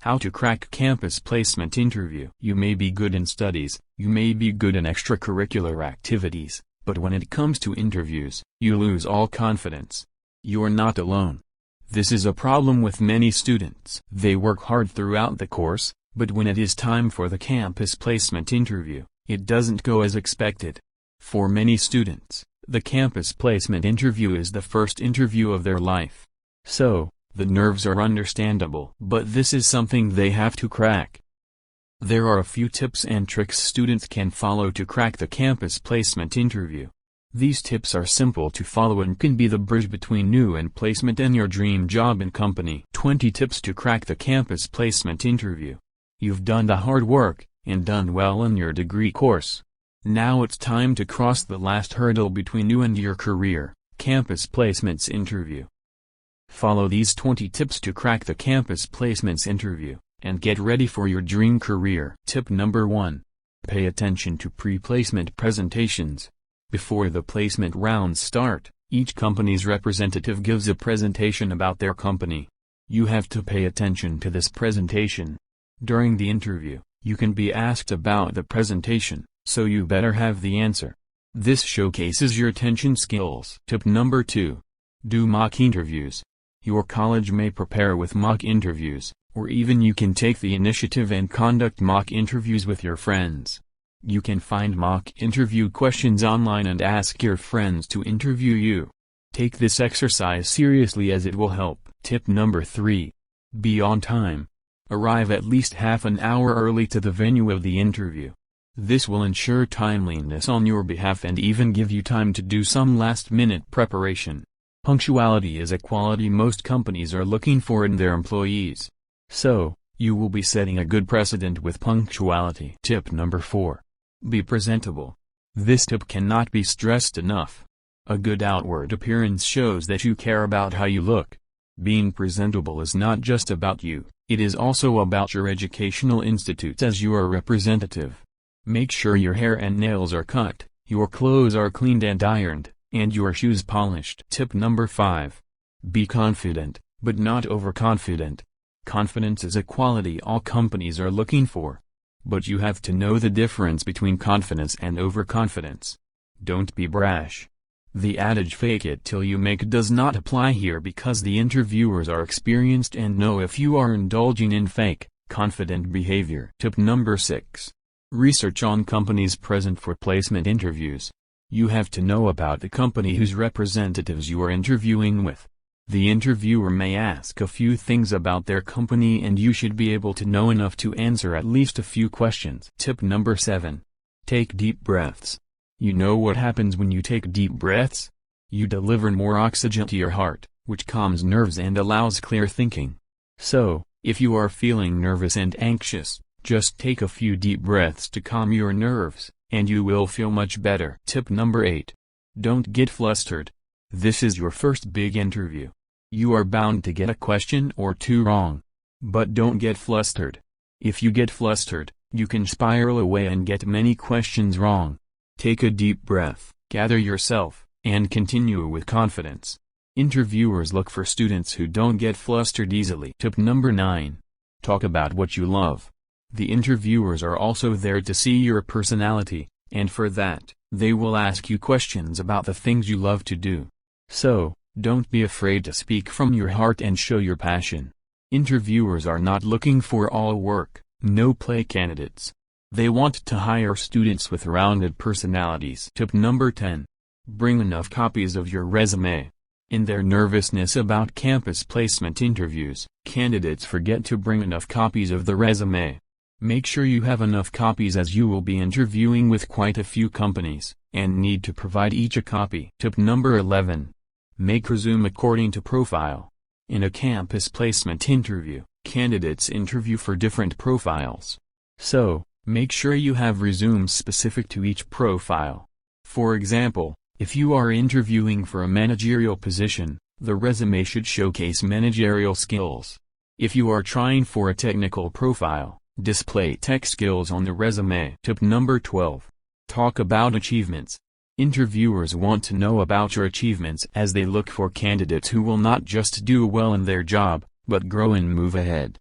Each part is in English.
How to crack campus placement interview. You may be good in studies, you may be good in extracurricular activities, but when it comes to interviews, you lose all confidence. You're not alone. This is a problem with many students. They work hard throughout the course, but when it is time for the campus placement interview, it doesn't go as expected. For many students, the campus placement interview is the first interview of their life. So, the nerves are understandable. But this is something they have to crack. There are a few tips and tricks students can follow to crack the campus placement interview. These tips are simple to follow and can be the bridge between new and placement and your dream job and company. 20 tips to crack the campus placement interview. You've done the hard work, and done well in your degree course. Now it's time to cross the last hurdle between you and your career, campus placements interview. Follow these 20 tips to crack the campus placements interview, and get ready for your dream career. Tip number 1. Pay attention to pre-placement presentations. Before the placement rounds start, each company's representative gives a presentation about their company. You have to pay attention to this presentation. During the interview, you can be asked about the presentation, so you better have the answer. This showcases your attention skills. Tip number 2. Do mock interviews. Your college may prepare with mock interviews, or even you can take the initiative and conduct mock interviews with your friends. You can find mock interview questions online and ask your friends to interview you. Take this exercise seriously as it will help. Tip number 3. Be on time. Arrive at least half an hour early to the venue of the interview. This will ensure timeliness on your behalf and even give you time to do some last-minute preparation. Punctuality is a quality most companies are looking for in their employees. So, you will be setting a good precedent with punctuality. Tip number 4. Be presentable. This tip cannot be stressed enough. A good outward appearance shows that you care about how you look. Being presentable is not just about you, it is also about your educational institute as your representative. Make sure your hair and nails are cut, your clothes are cleaned and ironed, and your shoes polished. Tip number 5. Be confident, but not overconfident. Confidence is a quality all companies are looking for. But you have to know the difference between confidence and overconfidence. Don't be brash. The adage "fake it till you make it" does not apply here because the interviewers are experienced and know if you are indulging in fake, confident behavior. Tip number 6. Research on companies present for placement interviews. You have to know about the company whose representatives you are interviewing with. The interviewer may ask a few things about their company and you should be able to know enough to answer at least a few questions. Tip number 7. Take deep breaths. You know what happens when you take deep breaths? You deliver more oxygen to your heart, which calms nerves and allows clear thinking. So, if you are feeling nervous and anxious, just take a few deep breaths to calm your nerves, and you will feel much better. Tip number 8. Don't get flustered. This is your first big interview. You are bound to get a question or two wrong. But don't get flustered. If you get flustered, you can spiral away and get many questions wrong. Take a deep breath, gather yourself, and continue with confidence. Interviewers look for students who don't get flustered easily. Tip number 9. Talk about what you love. The interviewers are also there to see your personality, and for that, they will ask you questions about the things you love to do. So, don't be afraid to speak from your heart and show your passion. Interviewers are not looking for all work, no play candidates. They want to hire students with rounded personalities. Tip number 10. Bring enough copies of your resume. In their nervousness about campus placement interviews, candidates forget to bring enough copies of the resume. Make sure you have enough copies as you will be interviewing with quite a few companies, and need to provide each a copy. Tip number 11. Make resume according to profile. In a campus placement interview, candidates interview for different profiles. So, make sure you have resumes specific to each profile. For example, if you are interviewing for a managerial position, the resume should showcase managerial skills. If you are trying for a technical profile, display tech skills on the resume. Tip number 12. Talk about achievements. Interviewers want to know about your achievements as they look for candidates who will not just do well in their job, but grow and move ahead.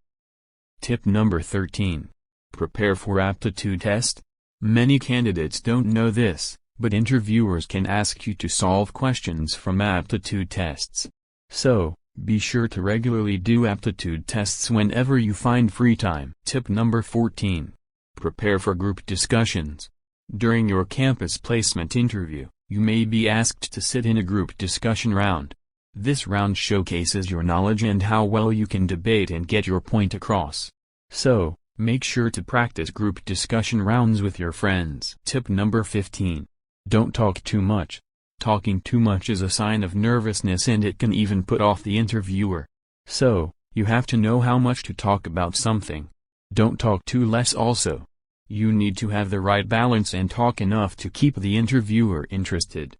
Tip number 13. Prepare for aptitude test. Many candidates don't know this, but interviewers can ask you to solve questions from aptitude tests. So, be sure to regularly do aptitude tests whenever you find free time. Tip number 14. Prepare for group discussions. During your campus placement interview, you may be asked to sit in a group discussion round. This round showcases your knowledge and how well you can debate and get your point across. So, make sure to practice group discussion rounds with your friends. Tip number 15. Don't talk too much. Talking too much is a sign of nervousness and it can even put off the interviewer. So, you have to know how much to talk about something. Don't talk too less also. You need to have the right balance and talk enough to keep the interviewer interested.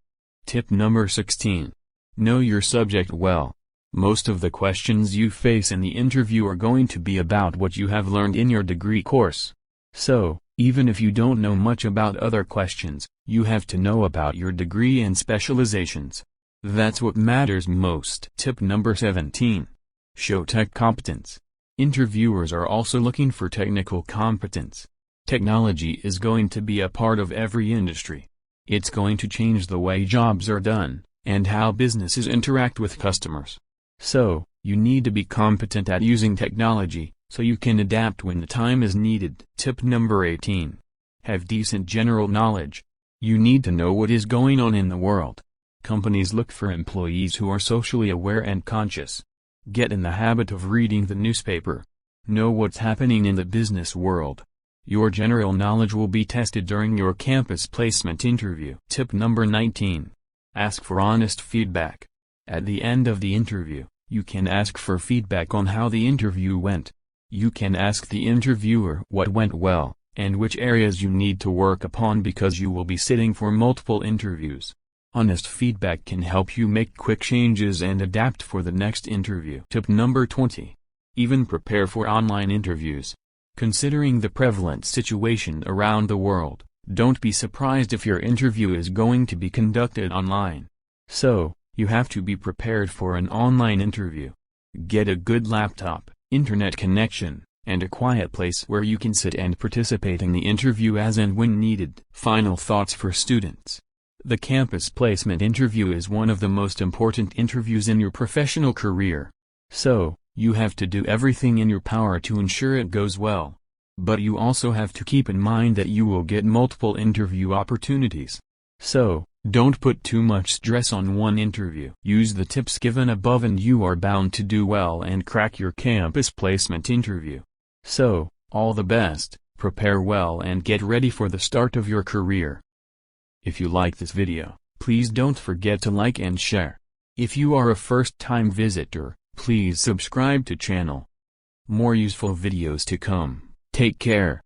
Tip number 16. Know your subject well. Most of the questions you face in the interview are going to be about what you have learned in your degree course. So, even if you don't know much about other questions, you have to know about your degree and specializations. That's what matters most. Tip number 17. Show tech competence. Interviewers are also looking for technical competence. Technology is going to be a part of every industry. It's going to change the way jobs are done, and how businesses interact with customers. So, you need to be competent at using technology, so you can adapt when the time is needed. Tip number 18. Have decent general knowledge. You need to know what is going on in the world. Companies look for employees who are socially aware and conscious. Get in the habit of reading the newspaper. Know what's happening in the business world. Your general knowledge will be tested during your campus placement interview. Tip number 19. Ask for honest feedback. At the end of the interview, you can ask for feedback on how the interview went. You can ask the interviewer what went well, and which areas you need to work upon because you will be sitting for multiple interviews. Honest feedback can help you make quick changes and adapt for the next interview. Tip number 20. Even prepare for online interviews. Considering the prevalent situation around the world, don't be surprised if your interview is going to be conducted online. So, you have to be prepared for an online interview. Get a good laptop, internet connection, and a quiet place where you can sit and participate in the interview as and when needed. Final thoughts for students. The campus placement interview is one of the most important interviews in your professional career. So, you have to do everything in your power to ensure it goes well. But you also have to keep in mind that you will get multiple interview opportunities. So, don't put too much stress on one interview. Use the tips given above and you are bound to do well and crack your campus placement interview. So, all the best, prepare well and get ready for the start of your career. If you like this video, please don't forget to like and share. If you are a first-time visitor, please subscribe to channel. More useful videos to come. Take care.